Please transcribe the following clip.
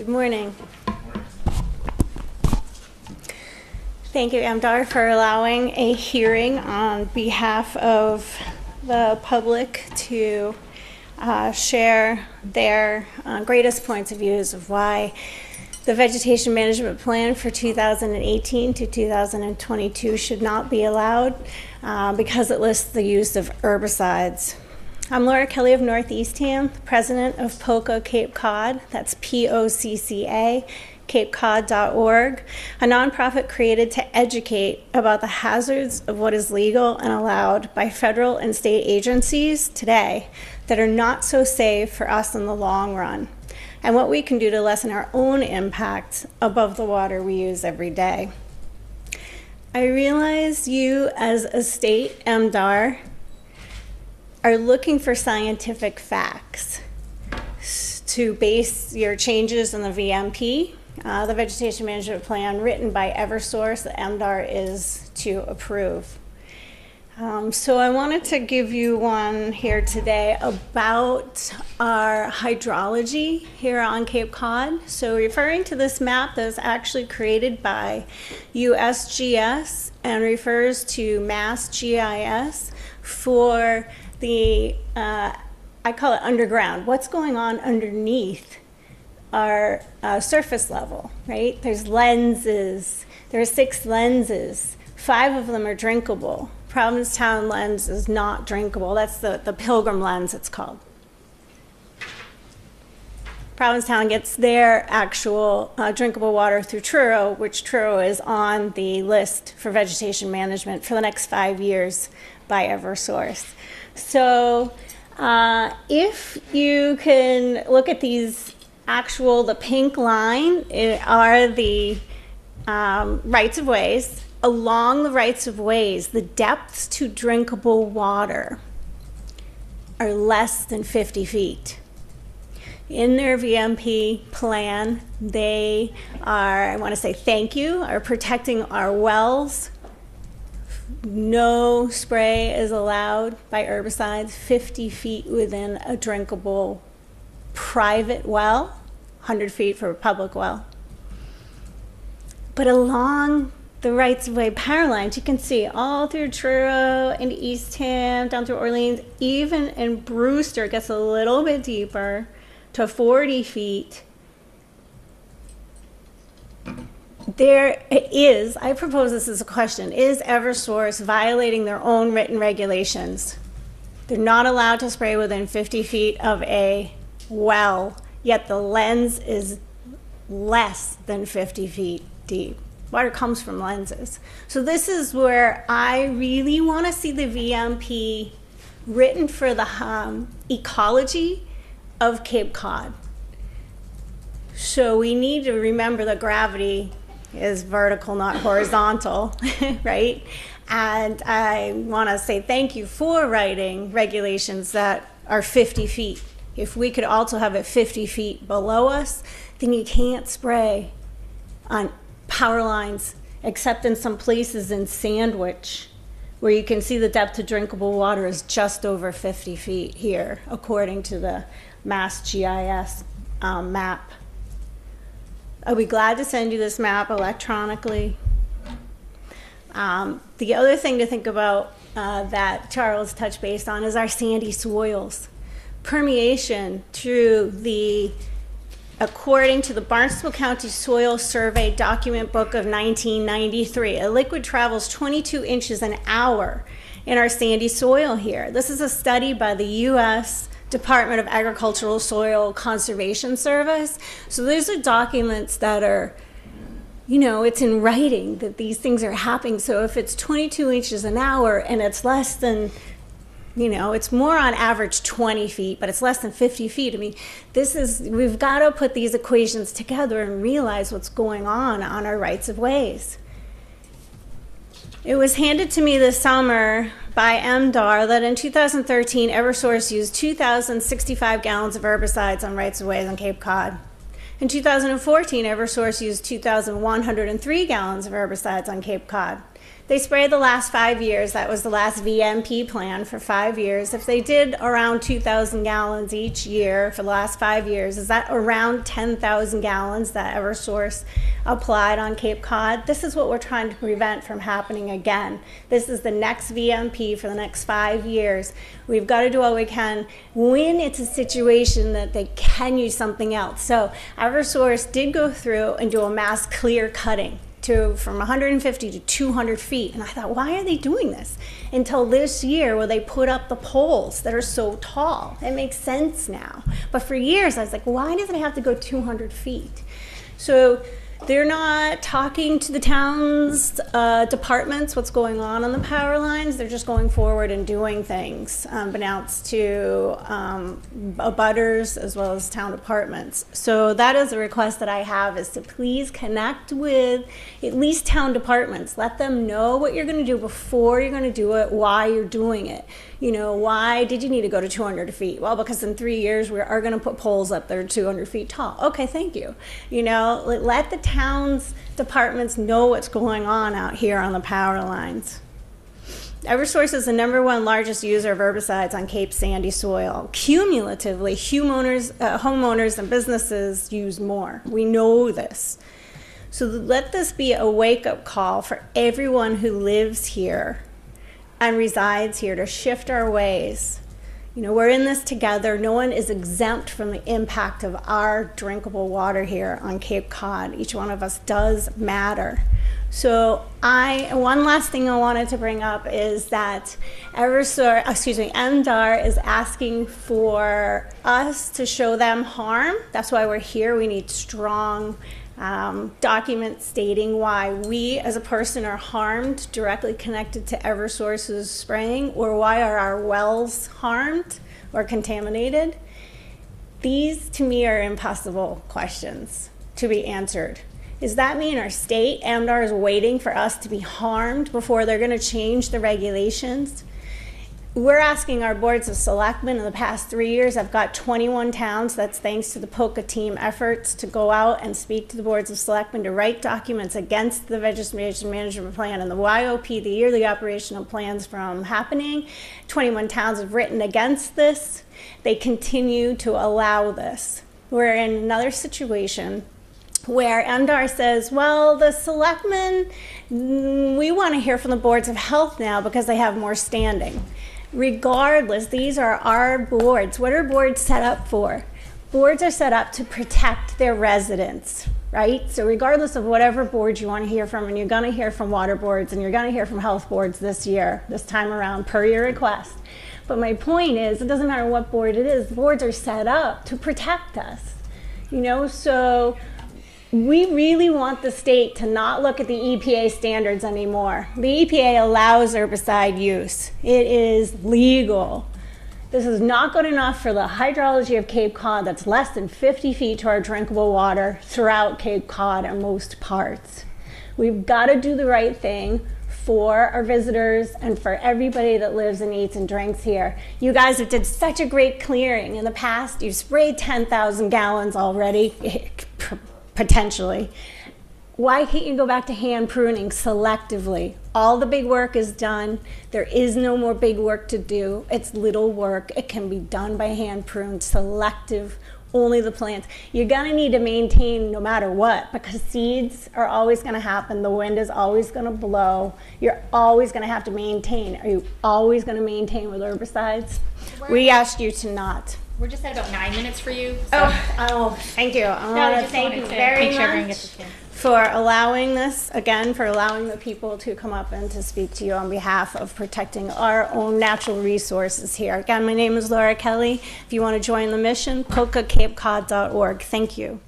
Good morning. Thank you, MDAR, for allowing a hearing on behalf of the public to share their greatest points of views of why the Vegetation Management Plan for 2018 to 2022 should not be allowed because it lists the use of herbicides. I'm Laura Kelley of Northeastham, president of Pocca, Cape Cod. That's P-O-C-C-A, capecod.org, a nonprofit created to educate about the hazards of what is legal and allowed by federal and state agencies today that are not so safe for us in the long run, and what we can do to lessen our own impact above the water we use every day. I realize you, as a state MDAR, are looking for scientific facts to base your changes in the VMP, the Vegetation Management Plan written by Eversource, the MDAR is to approve. So I wanted to give you one here today about our hydrology here on Cape Cod. So referring to this map that was actually created by USGS and refers to Mass GIS for the, I call it underground, what's going on underneath our surface level, right? There's lenses, there are 6 lenses, 5 of them are drinkable. Provincetown lens is not drinkable. That's the Pilgrim lens, it's called. Provincetown gets their actual drinkable water through Truro, which Truro is on the list for vegetation management for the next 5 years by Eversource. So if you can look at these the pink line are the rights of ways. Along the rights of ways, the depths to drinkable water are less than 50 feet. In their VMP plan, they are, I want to say thank you, are protecting our wells. No spray is allowed by herbicides 50 feet within a drinkable private well, 100 feet for a public well. But along the rights-of-way power lines, you can see all through Truro, into Eastham, down through Orleans, even in Brewster, it gets a little bit deeper to 40 feet. There is, I propose this as a question, is Eversource violating their own written regulations? They're not allowed to spray within 50 feet of a well, yet the lens is less than 50 feet deep. Water comes from lenses. So this is where I really want to see the VMP written for the ecology of Cape Cod. So we need to remember that gravity is vertical, not horizontal, right? And I want to say thank you for writing regulations that are 50 feet. If we could also have it 50 feet below us, then you can't spray on power lines, except in some places in Sandwich, where you can see the depth to drinkable water is just over 50 feet here, according to the Mass GIS map. I'll be glad to send you this map electronically. The other thing to think about that Charles touched base on is our sandy soils. Permeation through according to the Barnstable County Soil Survey Document Book of 1993, a liquid travels 22 inches an hour in our sandy soil here. This is a study by the U.S. Department of Agricultural Soil Conservation Service. So these are documents that are, it's in writing that these things are happening. So if it's 22 inches an hour and it's less than, it's more on average 20 feet, but it's less than 50 feet. I mean, we've got to put these equations together and realize what's going on our rights of ways. It was handed to me this summer by MDAR that in 2013, Eversource used 2,065 gallons of herbicides on rights of ways on Cape Cod. In 2014, Eversource used 2,103 gallons of herbicides on Cape Cod. They sprayed the last 5 years. That was the last VMP plan for 5 years. If they did around 2,000 gallons each year for the last 5 years, is that around 10,000 gallons that Eversource applied on Cape Cod? This is what we're trying to prevent from happening again. This is the next VMP for the next 5 years. We've got to do what we can when it's a situation that they can use something else. So Eversource did go through and do a mass clear cutting from 150 to 200 feet. And I thought, why are they doing this? Until this year where they put up the poles that are so tall. It makes sense now. But for years I was like, why does it have to go 200 feet? So they're not talking to the town's departments what's going on the power lines. They're just going forward and doing things, announced to abutters as well as town departments. So that is a request that I have, is to please connect with at least town departments. Let them know what you're going to do before you're going to do it, why you're doing it. You know, why did you need to go to 200 feet? Well, because in 3 years we are going to put poles up that are 200 feet tall. Okay, thank you. You know, let the town's departments know what's going on out here on the power lines. Eversource is the #1 largest user of herbicides on Cape sandy soil. Cumulatively, homeowners and businesses use more. We know this. So let this be a wake-up call for everyone who lives here and resides here, to shift our ways. You know, we're in this together. No one is exempt from the impact of our drinkable water here on Cape Cod. Each one of us does matter. So one last thing I wanted to bring up is that MDAR is asking for us to show them harm. That's why we're here. We need strong documents stating why we as a person are harmed directly connected to Eversource's spraying, or why are our wells harmed or contaminated. These to me are impossible questions to be answered. Does that mean our state, MDAR, is waiting for us to be harmed before they're going to change the regulations? We're asking our boards of selectmen in the past 3 years. I've got 21 towns. That's thanks to the Pocca team efforts to go out and speak to the boards of selectmen to write documents against the Vegetation Management Plan and the YOP, the yearly operational plans, from happening. 21 towns have written against this. They continue to allow this. We're in another situation where MDAR says, well, the selectmen, we want to hear from the boards of health now because they have more standing. Regardless, these are our boards. What are boards set up for? Boards are set up to protect their residents, right? So regardless of whatever board you want to hear from, and you're going to hear from water boards and you're going to hear from health boards this time around, per your request. But my point is, it doesn't matter what board it is, boards are set up to protect us, you know? So we really want the state to not look at the EPA standards anymore. The EPA allows herbicide use. It is legal. This is not good enough for the hydrology of Cape Cod. That's less than 50 feet to our drinkable water throughout Cape Cod and most parts. We've got to do the right thing for our visitors and for everybody that lives and eats and drinks here. You guys have did such a great clearing in the past. You've sprayed 10,000 gallons already. Potentially. Why can't you go back to hand pruning selectively? All the big work is done. There is no more big work to do. It's little work. It can be done by hand pruned, selective, only the plants. You're gonna need to maintain no matter what, because seeds are always gonna happen. The wind is always gonna blow. You're always gonna have to maintain. Are you always gonna maintain with herbicides? We asked you to not. We're just at about 9 minutes for you. So. Oh, thank you. I want to thank you very much for allowing this, again, for allowing the people to come up and to speak to you on behalf of protecting our own natural resources here. Again, my name is Laura Kelley. If you want to join the mission, poccacapecod.org. Thank you.